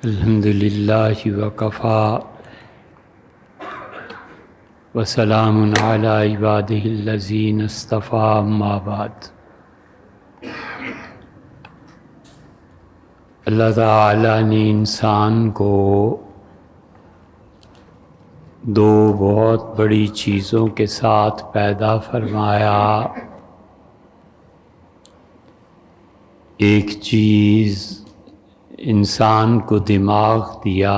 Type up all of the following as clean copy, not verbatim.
الحمدللہ وکفیٰ وسلام علی عبادہ الذین اصطفیٰ اما بعد۔ اللہ تعالیٰ نے انسان کو دو بہت بڑی چیزوں کے ساتھ پیدا فرمایا۔ ایک چیز انسان کو دماغ دیا،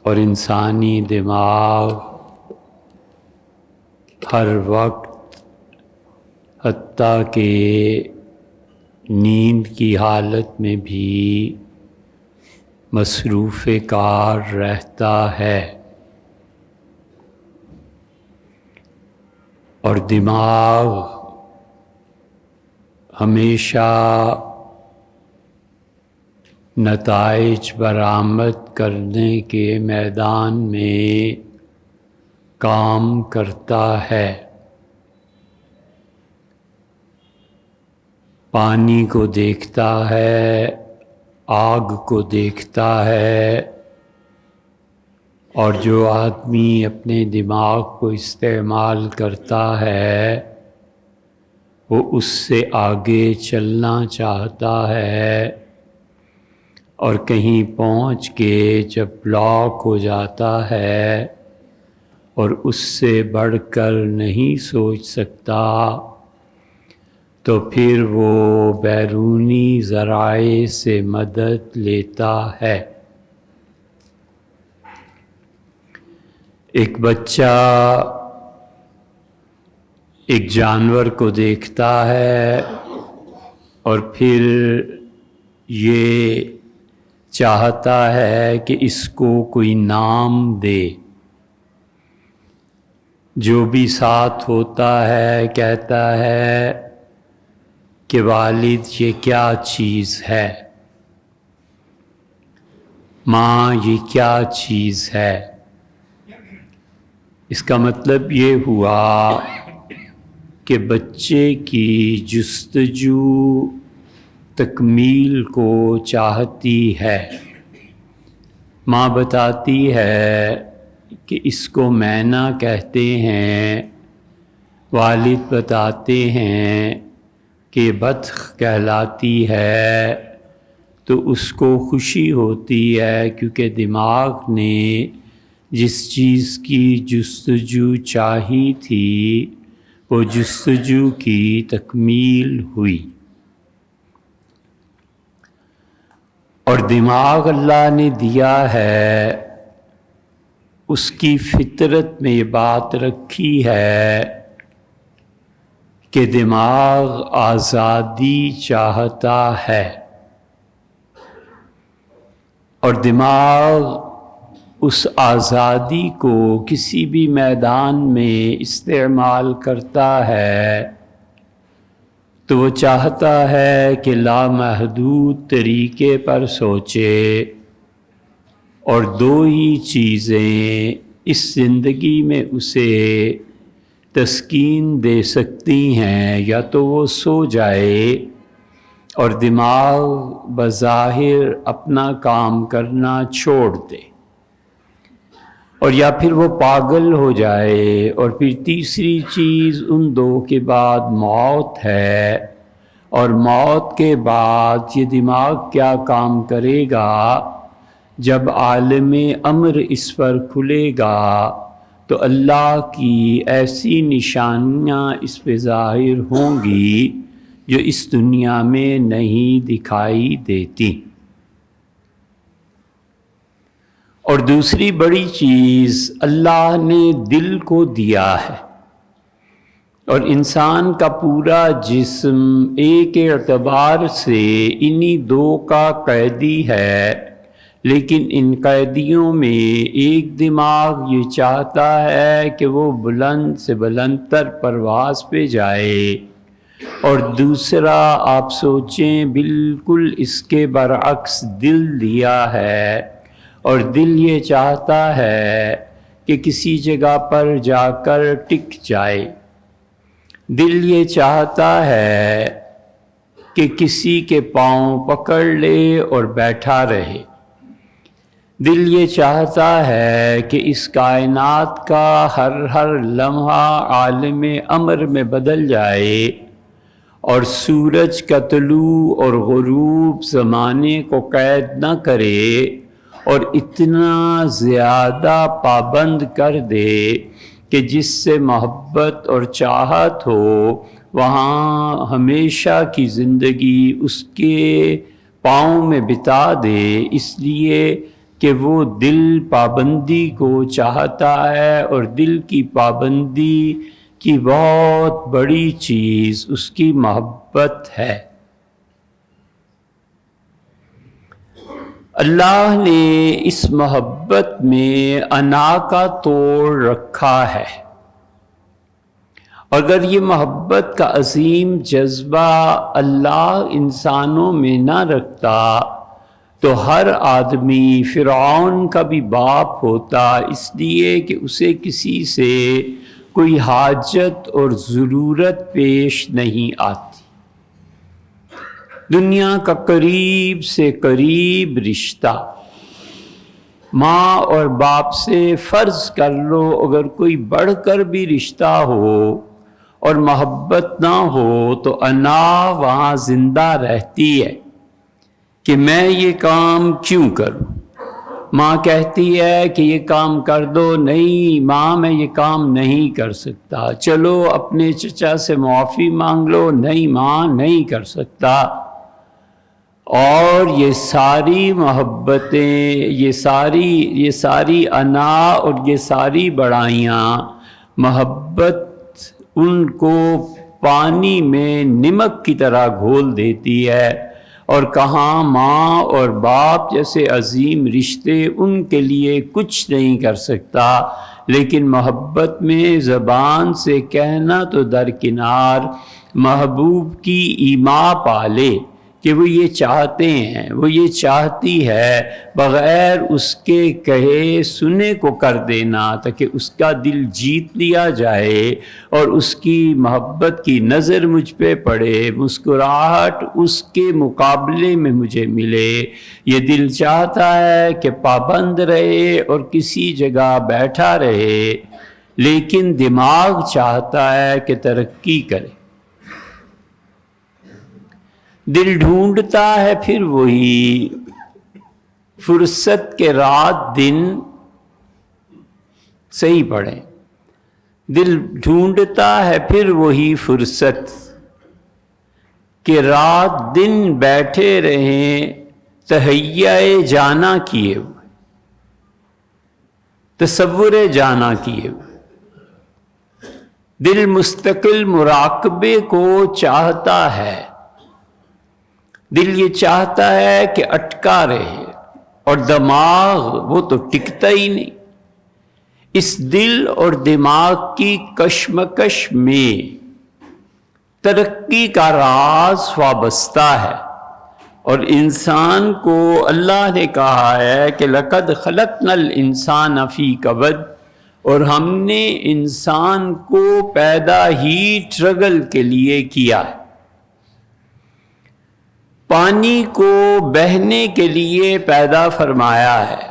اور انسانی دماغ ہر وقت حتیٰ کہ نیند کی حالت میں بھی مصروف کار رہتا ہے، اور دماغ ہمیشہ نتائج برآمد کرنے کے میدان میں کام کرتا ہے۔ پانی کو دیکھتا ہے، آگ کو دیکھتا ہے، اور جو آدمی اپنے دماغ کو استعمال کرتا ہے وہ اس سے آگے چلنا چاہتا ہے، اور کہیں پہنچ کے جب بلاک ہو جاتا ہے اور اس سے بڑھ کر نہیں سوچ سکتا تو پھر وہ بیرونی ذرائع سے مدد لیتا ہے۔ ایک بچہ ایک جانور کو دیکھتا ہے اور پھر یہ چاہتا ہے کہ اس کو کوئی نام دے۔ جو بھی ساتھ ہوتا ہے کہتا ہے کہ والد یہ کیا چیز ہے، ماں یہ کیا چیز ہے۔ اس کا مطلب یہ ہوا کہ بچے کی جستجو تکمیل کو چاہتی ہے۔ ماں بتاتی ہے کہ اس کو مینا کہتے ہیں، والد بتاتے ہیں کہ بطخ کہلاتی ہے، تو اس کو خوشی ہوتی ہے کیونکہ دماغ نے جس چیز کی جستجو چاہی تھی وہ جستجو کی تکمیل ہوئی۔ اور دماغ اللہ نے دیا ہے، اس کی فطرت میں یہ بات رکھی ہے کہ دماغ آزادی چاہتا ہے، اور دماغ اس آزادی کو کسی بھی میدان میں استعمال کرتا ہے تو وہ چاہتا ہے کہ لامحدود طریقے پر سوچے، اور دو ہی چیزیں اس زندگی میں اسے تسکین دے سکتی ہیں، یا تو وہ سو جائے اور دماغ بظاہر اپنا کام کرنا چھوڑ دے، اور یا پھر وہ پاگل ہو جائے، اور پھر تیسری چیز ان دو کے بعد موت ہے۔ اور موت کے بعد یہ دماغ کیا کام کرے گا؟ جب عالم امر اس پر کھلے گا تو اللہ کی ایسی نشانیاں اس پہ ظاہر ہوں گی جو اس دنیا میں نہیں دکھائی دیتی۔ اور دوسری بڑی چیز اللہ نے دل کو دیا ہے، اور انسان کا پورا جسم ایک اعتبار سے انہی دو کا قیدی ہے، لیکن ان قیدیوں میں ایک دماغ یہ چاہتا ہے کہ وہ بلند سے بلند تر پرواز پہ جائے، اور دوسرا آپ سوچیں بالکل اس کے برعکس دل دیا ہے، اور دل یہ چاہتا ہے کہ کسی جگہ پر جا کر ٹک جائے۔ دل یہ چاہتا ہے کہ کسی کے پاؤں پکڑ لے اور بیٹھا رہے۔ دل یہ چاہتا ہے کہ اس کائنات کا ہر لمحہ عالم امر میں بدل جائے، اور سورج کا طلوع اور غروب زمانے کو قید نہ کرے، اور اتنا زیادہ پابند کر دے کہ جس سے محبت اور چاہت ہو وہاں ہمیشہ کی زندگی اس کے پاؤں میں بتا دے، اس لیے کہ وہ دل پابندی کو چاہتا ہے، اور دل کی پابندی کی بہت بڑی چیز اس کی محبت ہے۔ اللہ نے اس محبت میں انا کا توڑ رکھا ہے، اگر یہ محبت کا عظیم جذبہ اللہ انسانوں میں نہ رکھتا تو ہر آدمی فرعون کا بھی باپ ہوتا، اس لیے کہ اسے کسی سے کوئی حاجت اور ضرورت پیش نہیں آتی۔ دنیا کا قریب سے قریب رشتہ ماں اور باپ سے فرض کر لو، اگر کوئی بڑھ کر بھی رشتہ ہو اور محبت نہ ہو تو انا وہاں زندہ رہتی ہے کہ میں یہ کام کیوں کروں۔ ماں کہتی ہے کہ یہ کام کر دو، نہیں ماں میں یہ کام نہیں کر سکتا، چلو اپنے چچا سے معافی مانگ لو، نہیں ماں نہیں کر سکتا۔ اور یہ ساری محبتیں، یہ ساری انا اور یہ ساری بڑائیاں، محبت ان کو پانی میں نمک کی طرح گھول دیتی ہے، اور کہاں ماں اور باپ جیسے عظیم رشتے ان کے لیے کچھ نہیں کر سکتا، لیکن محبت میں زبان سے کہنا تو درکنار، محبوب کی ایما پالے کہ وہ یہ چاہتے ہیں، وہ یہ چاہتی ہے، بغیر اس کے کہے سنے کو کر دینا تاکہ اس کا دل جیت لیا جائے، اور اس کی محبت کی نظر مجھ پہ پڑے، مسکراہٹ اس کے مقابلے میں مجھے ملے۔ یہ دل چاہتا ہے کہ پابند رہے اور کسی جگہ بیٹھا رہے، لیکن دماغ چاہتا ہے کہ ترقی کرے۔ دل ڈھونڈتا ہے پھر وہی فرصت کے رات دن، صحیح پڑھیں، دل ڈھونڈتا ہے پھر وہی فرصت کہ رات دن بیٹھے رہیں تہیہ جانا کیے ہوئے، تصور جانا کیے ہوئے۔ دل مستقل مراقبے کو چاہتا ہے، دل یہ چاہتا ہے کہ اٹکا رہے، اور دماغ وہ تو ٹکتا ہی نہیں۔ اس دل اور دماغ کی کشمکش میں ترقی کا راز وابستہ ہے، اور انسان کو اللہ نے کہا ہے کہ لَقَدْ خَلَقْنَا الْإِنسَانَ فِي كَبَدٍ، اور ہم نے انسان کو پیدا ہی ٹرگل کے لیے کیا ہے۔ پانی کو بہنے کے لیے پیدا فرمایا ہے۔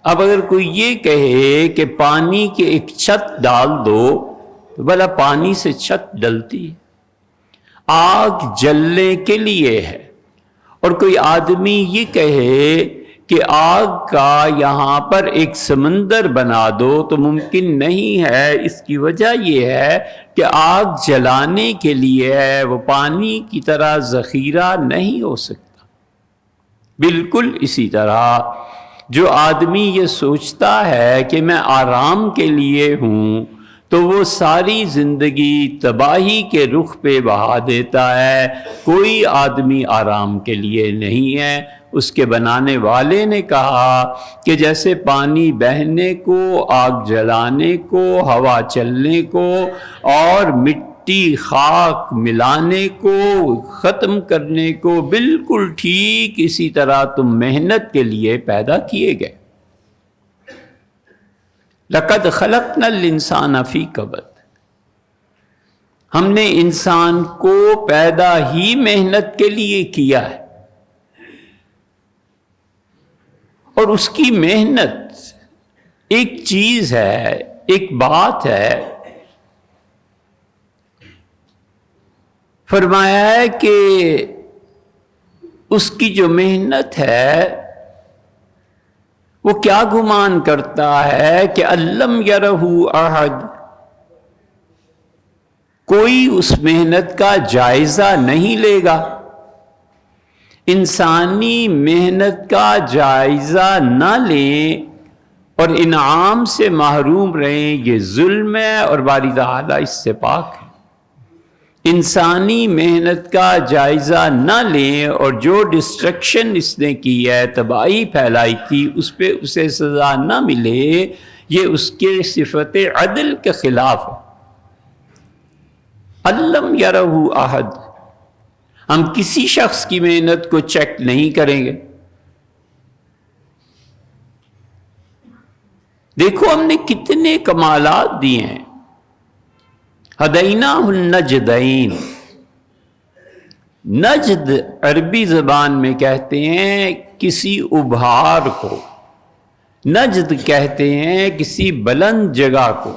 اب اگر کوئی یہ کہے کہ پانی کی ایک چھت ڈال دو تو بھلا پانی سے چھت ڈلتی ہے؟ آگ جلنے کے لیے ہے، اور کوئی آدمی یہ کہے کہ آگ کا یہاں پر ایک سمندر بنا دو تو ممکن نہیں ہے۔ اس کی وجہ یہ ہے کہ آگ جلانے کے لیے ہے، وہ پانی کی طرح ذخیرہ نہیں ہو سکتا۔ بالکل اسی طرح جو آدمی یہ سوچتا ہے کہ میں آرام کے لیے ہوں تو وہ ساری زندگی تباہی کے رخ پہ بہا دیتا ہے۔ کوئی آدمی آرام کے لیے نہیں ہے۔ اس کے بنانے والے نے کہا کہ جیسے پانی بہنے کو، آگ جلانے کو، ہوا چلنے کو، اور مٹی خاک ملانے کو، ختم کرنے کو، بالکل ٹھیک اسی طرح تم محنت کے لیے پیدا کیے گئے۔ لَقَدْ خَلَقْنَا الْإِنسَانَ فِي كَبَدٍ۔ ہم نے انسان کو پیدا ہی محنت کے لیے کیا ہے، اور اس کی محنت ایک چیز ہے، ایک بات ہے۔ فرمایا ہے کہ اس کی جو محنت ہے وہ کیا گمان کرتا ہے کہ الم یرہ احد، کوئی اس محنت کا جائزہ نہیں لے گا۔ انسانی محنت کا جائزہ نہ لیں اور انعام سے محروم رہیں، یہ ظلم ہے، اور باری تعالیٰ اس سے پاک ہے۔ انسانی محنت کا جائزہ نہ لیں اور جو ڈسٹرکشن اس نے کی ہے، تباہی پھیلائی تھی، اس پہ اسے سزا نہ ملے، یہ اس کے صفت عدل کے خلاف ہے۔ الم یرہ احد، ہم کسی شخص کی محنت کو چیک نہیں کریں گے۔ دیکھو ہم نے کتنے کمالات دیے ہیں۔ ہدیناہ النجدین، نجد عربی زبان میں کہتے ہیں کسی ابھار کو، نجد کہتے ہیں کسی بلند جگہ کو،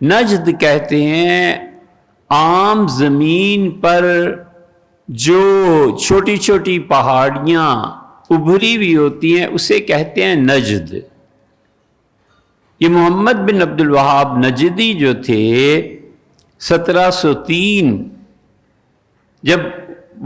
نجد کہتے ہیں عام زمین پر جو چھوٹی چھوٹی پہاڑیاں ابھری ہوئی ہوتی ہیں اسے کہتے ہیں نجد۔ یہ محمد بن عبد الوہاب نجدی جو تھے 1703، جب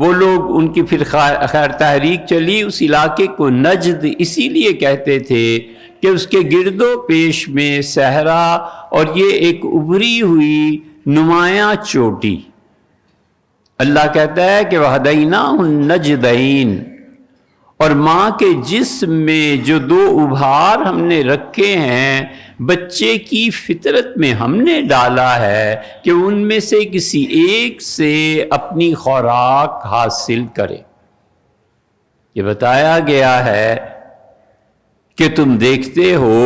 وہ لوگ ان کی پھر خیر تحریک چلی، اس علاقے کو نجد اسی لیے کہتے تھے کہ اس کے گرد و پیش میں صحرا اور یہ ایک ابھری ہوئی نمایاں چوٹی۔ اللہ کہتا ہے کہ وَهَدَيْنَاهُ النَّجْدَيْنِ، اور ماں کے جسم میں جو دو ابھار ہم نے رکھے ہیں، بچے کی فطرت میں ہم نے ڈالا ہے کہ ان میں سے کسی ایک سے اپنی خوراک حاصل کرے۔ یہ بتایا گیا ہے کہ تم دیکھتے ہو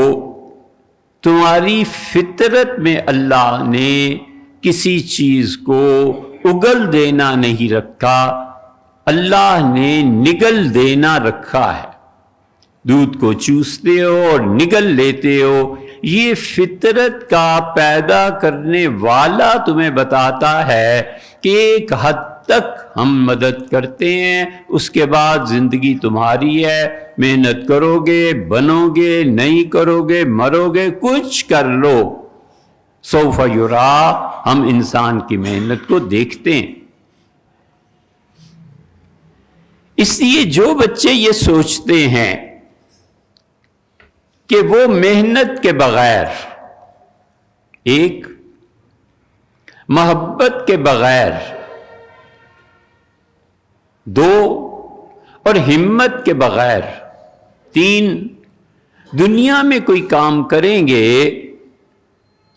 تمہاری فطرت میں اللہ نے کسی چیز کو اگل دینا نہیں رکھا، اللہ نے نگل دینا رکھا ہے۔ دودھ کو چوستے ہو اور نگل لیتے ہو، یہ فطرت کا پیدا کرنے والا تمہیں بتاتا ہے کہ ایک حد تک ہم مدد کرتے ہیں، اس کے بعد زندگی تمہاری ہے، محنت کرو گے بنو گے، نہیں کرو گے مرو گے، کچھ کر لو۔ سوف یرا، ہم انسان کی محنت کو دیکھتے ہیں۔ اس لیے جو بچے یہ سوچتے ہیں کہ وہ محنت کے بغیر، ایک محبت کے بغیر، دو اور ہمت کے بغیر، تین دنیا میں کوئی کام کریں گے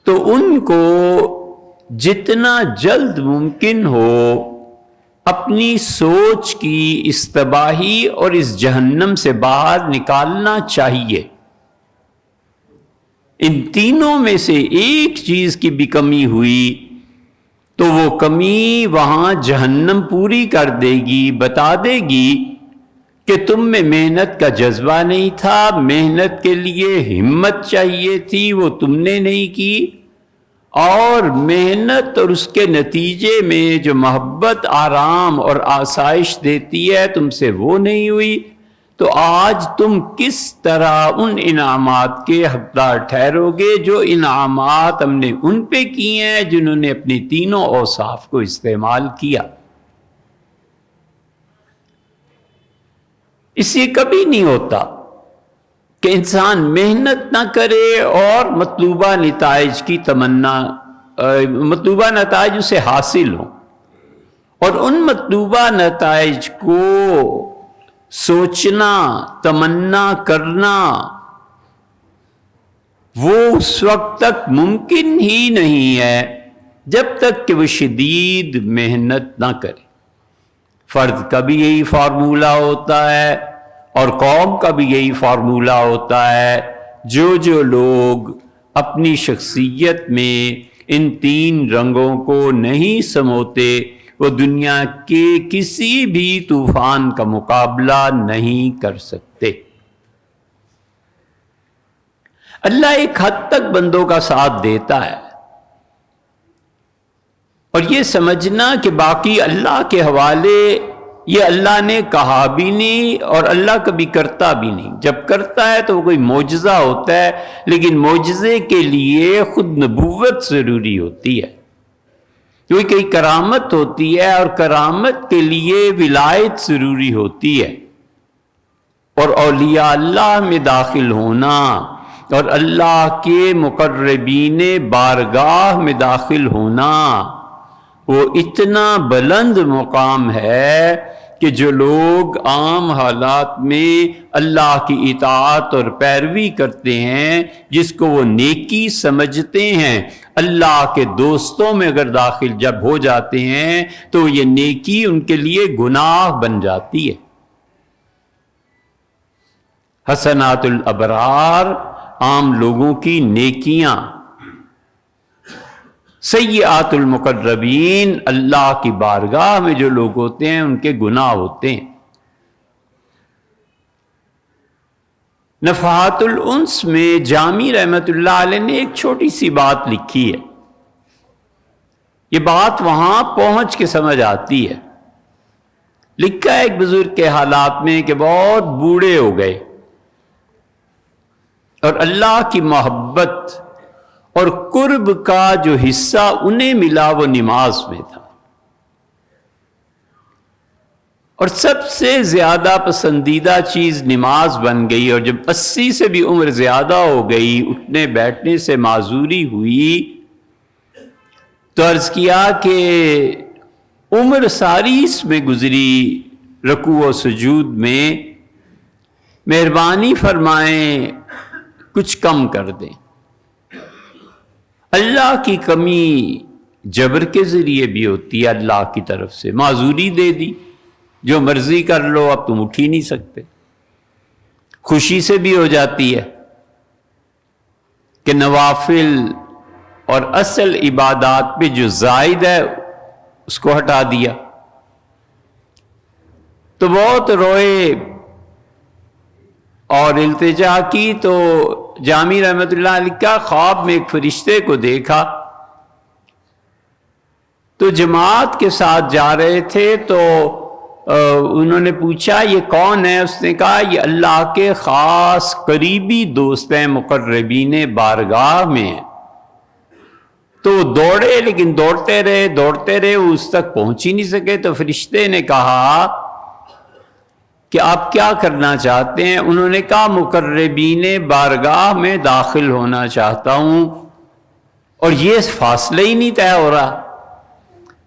تو ان کو جتنا جلد ممکن ہو اپنی سوچ کی اس تباہی اور اس جہنم سے باہر نکالنا چاہیے۔ ان تینوں میں سے ایک چیز کی بھی کمی ہوئی تو وہ کمی وہاں جہنم پوری کر دے گی، بتا دے گی کہ تم میں محنت کا جذبہ نہیں تھا، محنت کے لیے ہمت چاہیے تھی، وہ تم نے نہیں کی، اور محنت اور اس کے نتیجے میں جو محبت، آرام اور آسائش دیتی ہے تم سے وہ نہیں ہوئی، تو آج تم کس طرح ان انعامات کے حقدار ٹھہرو گے جو انعامات ہم نے ان پہ کیے ہیں جنہوں نے اپنی تینوں اوصاف کو استعمال کیا۔ اس لیے کبھی نہیں ہوتا کہ انسان محنت نہ کرے اور مطلوبہ نتائج کی تمنا، مطلوبہ نتائج اسے حاصل ہوں، اور ان مطلوبہ نتائج کو سوچنا، تمنا کرنا، وہ اس وقت تک ممکن ہی نہیں ہے جب تک کہ وہ شدید محنت نہ کرے۔ فرد کا بھی یہی فارمولہ ہوتا ہے اور قوم کا بھی یہی فارمولہ ہوتا ہے۔ جو لوگ اپنی شخصیت میں ان 3 رنگوں کو نہیں سموتے وہ دنیا کے کسی بھی طوفان کا مقابلہ نہیں کر سکتے۔ اللہ ایک حد تک بندوں کا ساتھ دیتا ہے، اور یہ سمجھنا کہ باقی اللہ کے حوالے یہ اللہ نے کہا بھی نہیں اور اللہ کبھی کرتا بھی نہیں۔ جب کرتا ہے تو وہ کوئی معجزہ ہوتا ہے، لیکن معجزے کے لیے خود نبوت ضروری ہوتی ہے، کوئی کرامت ہوتی ہے اور کرامت کے لیے ولایت ضروری ہوتی ہے، اور اولیاء اللہ میں داخل ہونا اور اللہ کے مقربین بارگاہ میں داخل ہونا وہ اتنا بلند مقام ہے کہ جو لوگ عام حالات میں اللہ کی اطاعت اور پیروی کرتے ہیں، جس کو وہ نیکی سمجھتے ہیں، اللہ کے دوستوں میں اگر داخل جب ہو جاتے ہیں تو یہ نیکی ان کے لیے گناہ بن جاتی ہے۔ حسنات الابرار عام لوگوں کی نیکیاں، سیئات المقربین اللہ کی بارگاہ میں جو لوگ ہوتے ہیں ان کے گناہ ہوتے ہیں۔ نفحات الانس میں جامی رحمت اللہ علیہ نے ایک چھوٹی سی بات لکھی ہے، یہ بات وہاں پہنچ کے سمجھ آتی ہے۔ لکھا ہے ایک بزرگ کے حالات میں کہ بہت بوڑھے ہو گئے اور اللہ کی محبت اور قرب کا جو حصہ انہیں ملا وہ نماز میں تھا، اور سب سے زیادہ پسندیدہ چیز نماز بن گئی، اور جب 80 سے بھی عمر زیادہ ہو گئی، اٹھنے بیٹھنے سے معذوری ہوئی، تو عرض کیا کہ عمر ساری اس میں گزری رکوع و سجود میں، مہربانی فرمائیں کچھ کم کر دیں۔ اللہ کی کمی جبر کے ذریعے بھی ہوتی ہے، اللہ کی طرف سے معذوری دے دی، جو مرضی کر لو، اب تم اٹھ ہی نہیں سکتے۔ خوشی سے بھی ہو جاتی ہے کہ نوافل اور اصل عبادات پہ جو زائد ہے اس کو ہٹا دیا، تو بہت روئے اور التجا کی، تو جامی رحمت اللہ علیہ کا خواب میں ایک فرشتے کو دیکھا، تو جماعت کے ساتھ جا رہے تھے، تو انہوں نے پوچھا یہ کون ہے؟ اس نے کہا یہ اللہ کے خاص قریبی دوست ہیں، مقربین بارگاہ میں۔ تو وہ دوڑے، لیکن دوڑتے رہے وہ اس تک پہنچ ہی نہیں سکے۔ تو فرشتے نے کہا کہ آپ کیا کرنا چاہتے ہیں؟ انہوں نے کہا مقربین بارگاہ میں داخل ہونا چاہتا ہوں، اور یہ فاصلہ ہی نہیں طے ہو رہا۔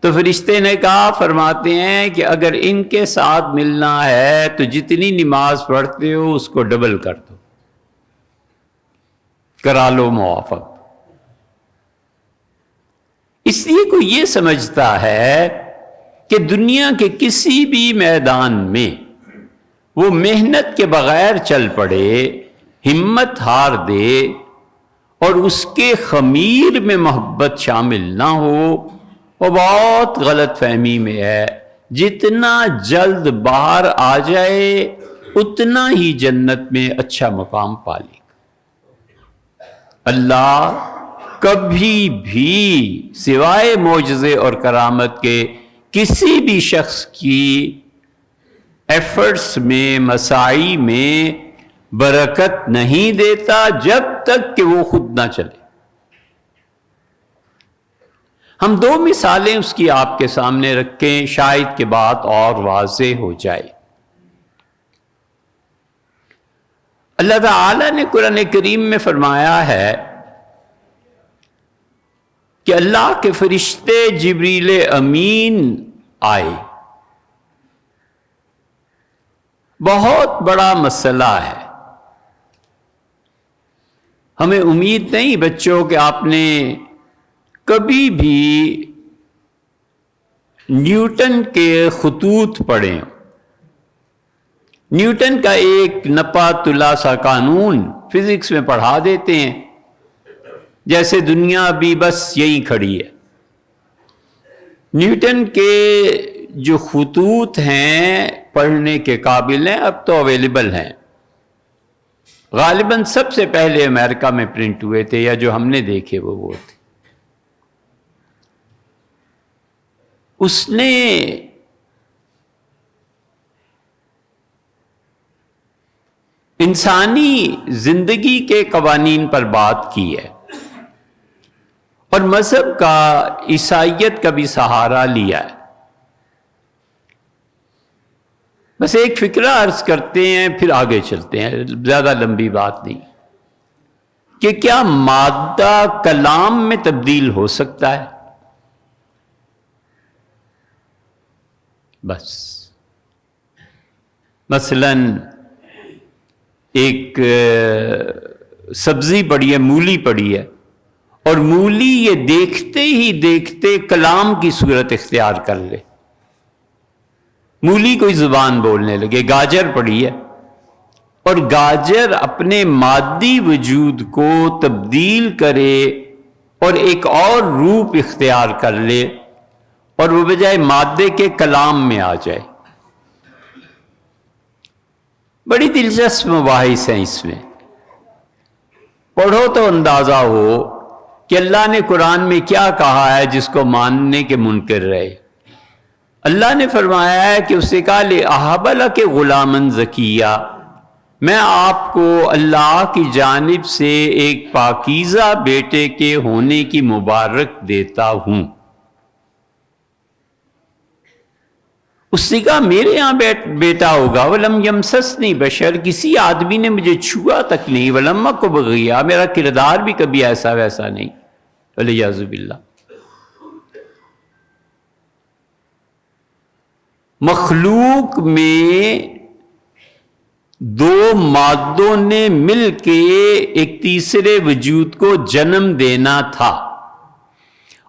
تو فرشتے نے کہا، فرماتے ہیں کہ اگر ان کے ساتھ ملنا ہے تو جتنی نماز پڑھتے ہو اس کو ڈبل کر دو، کرا لو موافق۔ اس لیے کوئی یہ سمجھتا ہے کہ دنیا کے کسی بھی میدان میں وہ محنت کے بغیر چل پڑے، ہمت ہار دے اور اس کے خمیر میں محبت شامل نہ ہو، وہ بہت غلط فہمی میں ہے۔ جتنا جلد باہر آ جائے اتنا ہی جنت میں اچھا مقام پالے گا۔ اللہ کبھی بھی سوائے معجزے اور کرامت کے کسی بھی شخص کی ایفرٹس میں، مساعی میں برکت نہیں دیتا جب تک کہ وہ خود نہ چلے۔ ہم 2 مثالیں اس کی آپ کے سامنے رکھیں، شاید کہ بات اور واضح ہو جائے۔ اللہ تعالی نے قرآن کریم میں فرمایا ہے کہ اللہ کے فرشتے جبریل امین آئے۔ بہت بڑا مسئلہ ہے، ہمیں امید نہیں بچوں کہ آپ نے کبھی بھی نیوٹن کے خطوط پڑھے ہوں۔ نیوٹن کا ایک نپا تلا سا قانون فزکس میں پڑھا دیتے ہیں جیسے دنیا ابھی بس یہیں کھڑی ہے۔ نیوٹن کے جو خطوط ہیں پڑھنے کے قابل ہیں، اب تو اویلیبل ہیں، غالباً سب سے پہلے امریکہ میں پرنٹ ہوئے تھے، یا جو ہم نے دیکھے وہ تھے۔ اس نے انسانی زندگی کے قوانین پر بات کی ہے، اور مذہب کا، عیسائیت کا بھی سہارا لیا ہے۔ بس ایک فکرہ عرض کرتے ہیں پھر آگے چلتے ہیں، زیادہ لمبی بات نہیں، کہ کیا مادہ کلام میں تبدیل ہو سکتا ہے؟ بس مثلاً ایک سبزی پڑی ہے، مولی پڑی ہے، اور مولی یہ دیکھتے ہی دیکھتے کلام کی صورت اختیار کر لے، مولی کوئی زبان بولنے لگے۔ گاجر پڑی ہے، اور گاجر اپنے مادی وجود کو تبدیل کرے اور ایک اور روپ اختیار کر لے، اور وہ بجائے مادے کے کلام میں آ جائے۔ بڑی دلچسپ مباحث ہیں اس میں، پڑھو تو اندازہ ہو کہ اللہ نے قرآن میں کیا کہا ہے جس کو ماننے کے منکر رہے۔ اللہ نے فرمایا ہے کہ اسے کہا لِأَهَبَ لَكَ غُلَامًا زَكِيًّا، میں آپ کو اللہ کی جانب سے ایک پاکیزہ بیٹے کے ہونے کی مبارک دیتا ہوں۔ اس نے کہا میرے ہاں بیٹا ہوگا، وَلَمْ يَمْسَسْنِي بَشَرٌ، کسی آدمی نے مجھے چھوا تک نہیں، وَلَمْ أَكُ بَغِيًّا، میرا کردار بھی کبھی ایسا ویسا نہیں، وَالْعِيَاذُ بِاللَّہ۔ مخلوق میں دو مادوں نے مل کے ایک تیسرے وجود کو جنم دینا تھا،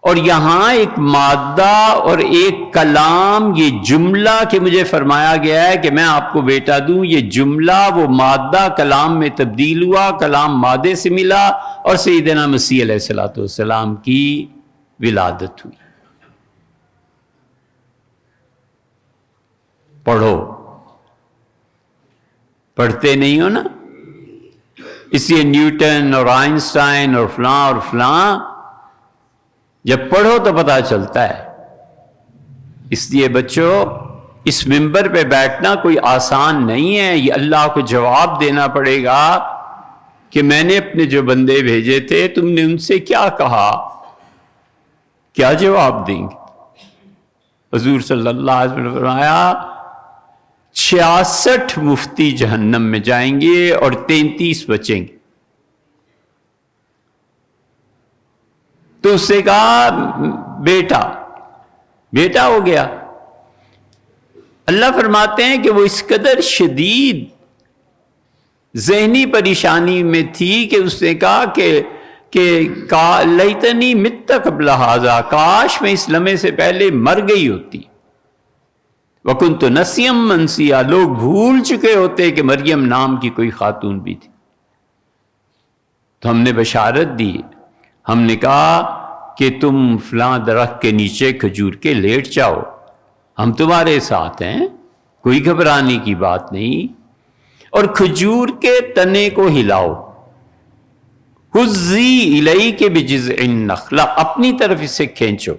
اور یہاں ایک مادہ اور ایک کلام، یہ جملہ کہ مجھے فرمایا گیا ہے کہ میں آپ کو بیٹا دوں، یہ جملہ وہ مادہ کلام میں تبدیل ہوا، کلام مادے سے ملا، اور سیدنا مسیح علیہ السلام کی ولادت ہوئی۔ پڑھو، پڑھتے نہیں ہو نا، اس لیے نیوٹن اور آئنسٹائن اور فلاں جب پڑھو تو پتہ چلتا ہے۔ اس لیے بچوں، اس منبر پہ بیٹھنا کوئی آسان نہیں ہے، یہ اللہ کو جواب دینا پڑے گا کہ میں نے اپنے جو بندے بھیجے تھے تم نے ان سے کیا کہا، کیا جواب دیں گے؟ حضور صلی اللہ علیہ وسلم نے فرمایا 66 مفتی جہنم میں جائیں گے اور 33 بچیں گے۔ تو اس سے کہا بیٹا ہو گیا۔ اللہ فرماتے ہیں کہ وہ اس قدر شدید ذہنی پریشانی میں تھی کہ اس نے کہا کہ لیتنی مت قبل ھذا، کاش میں اس لمحے سے پہلے مر گئی ہوتی۔ وَكُنْتُ نَسْيًا مَنْسِيًّا، لوگ بھول چکے ہوتے کہ مریم نام کی کوئی خاتون بھی تھی۔ تو ہم نے بشارت دی، ہم نے کہا کہ تم فلاں درخت کے نیچے کھجور کے لیٹ جاؤ، ہم تمہارے ساتھ ہیں، کوئی گھبرانے کی بات نہیں، اور کھجور کے تنے کو ہلاؤ، ہزی الیک بجذع النخلہ، اپنی طرف اسے کھینچو،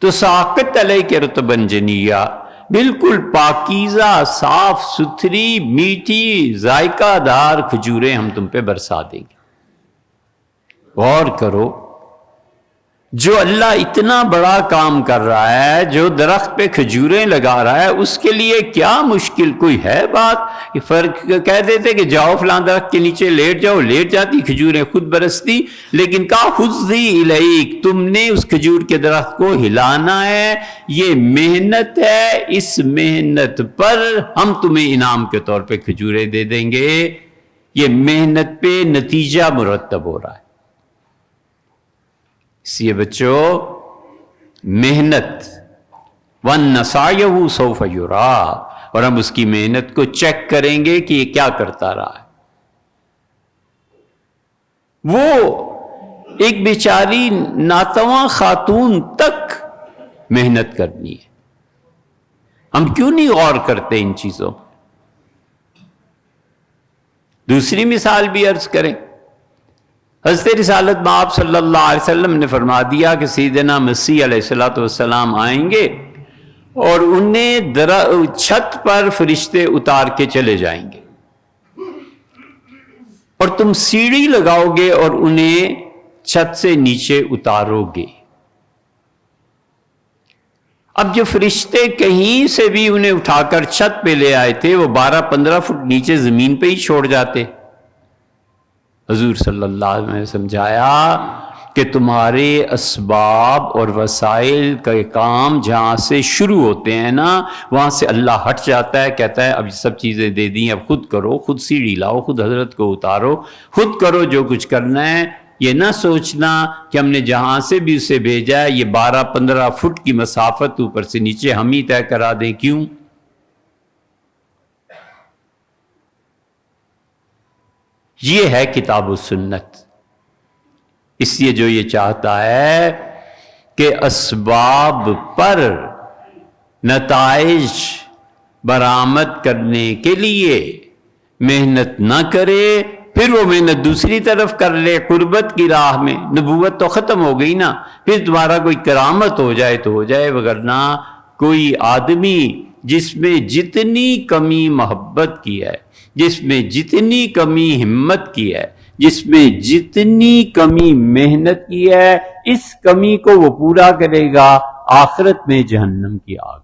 تو ساقط علیک رطبا جنیا، بالکل پاکیزہ، صاف ستھری، میٹھی، ذائقہ دار کھجوریں ہم تم پہ برسا دیں گے۔ غور کرو، جو اللہ اتنا بڑا کام کر رہا ہے، جو درخت پہ کھجوریں لگا رہا ہے، اس کے لیے کیا مشکل کوئی ہے بات؟ فرق کہہ دیتے کہ جاؤ فلاں درخت کے نیچے لیٹ جاؤ، لیٹ جاتی، کھجوریں خود برستی، لیکن کہا خذی الیک، تم نے اس کھجور کے درخت کو ہلانا ہے، یہ محنت ہے، اس محنت پر ہم تمہیں انعام کے طور پہ کھجوریں دے دیں گے۔ یہ محنت پہ نتیجہ مرتب ہو رہا ہے۔ اس لیے بچوں، محنت وَأَنَّ سَعْيَهُ سَوْفَ يُرَىٰ، اور ہم اس کی محنت کو چیک کریں گے کہ یہ کیا کرتا رہا ہے۔ وہ ایک بیچاری ناتواں خاتون تک محنت کرنی ہے. ہم کیوں نہیں غور کرتے ان چیزوں؟ دوسری مثال بھی عرض کریں. حضرت رسالت مآب صلی اللہ علیہ وسلم نے فرما دیا کہ سیدنا مسیح علیہ السلام آئیں گے اور انہیں چھت پر فرشتے اتار کے چلے جائیں گے، اور تم سیڑھی لگاؤ گے اور انہیں چھت سے نیچے اتارو گے. اب جو فرشتے کہیں سے بھی انہیں اٹھا کر چھت پہ لے آئے تھے وہ 12-15 فٹ نیچے زمین پہ ہی چھوڑ جاتے. حضور صلی اللہ علیہ وسلم نے سمجھایا کہ تمہارے اسباب اور وسائل کا کام جہاں سے شروع ہوتے ہیں نا، وہاں سے اللہ ہٹ جاتا ہے، کہتا ہے اب یہ سب چیزیں دے دیں، اب خود کرو، خود سیڑھی لاؤ، خود حضرت کو اتارو، خود کرو جو کچھ کرنا ہے. یہ نہ سوچنا کہ ہم نے جہاں سے بھی اسے بھیجا ہے یہ 12-15 فٹ کی مسافت اوپر سے نیچے ہم ہی طے کرا دیں. کیوں؟ یہ ہے کتاب و سنت. اس لیے جو یہ چاہتا ہے کہ اسباب پر نتائج برآمد کرنے کے لیے محنت نہ کرے، پھر وہ محنت دوسری طرف کر لے قربت کی راہ میں، نبوت تو ختم ہو گئی نا. پھر تمہارا کوئی کرامت ہو جائے تو ہو جائے، وگرنہ کوئی آدمی جس میں جتنی کمی محبت کی ہے، جس میں جتنی کمی ہمت کی ہے، جس میں جتنی کمی محنت کی ہے، اس کمی کو وہ پورا کرے گا، آخرت میں جہنم کی آگ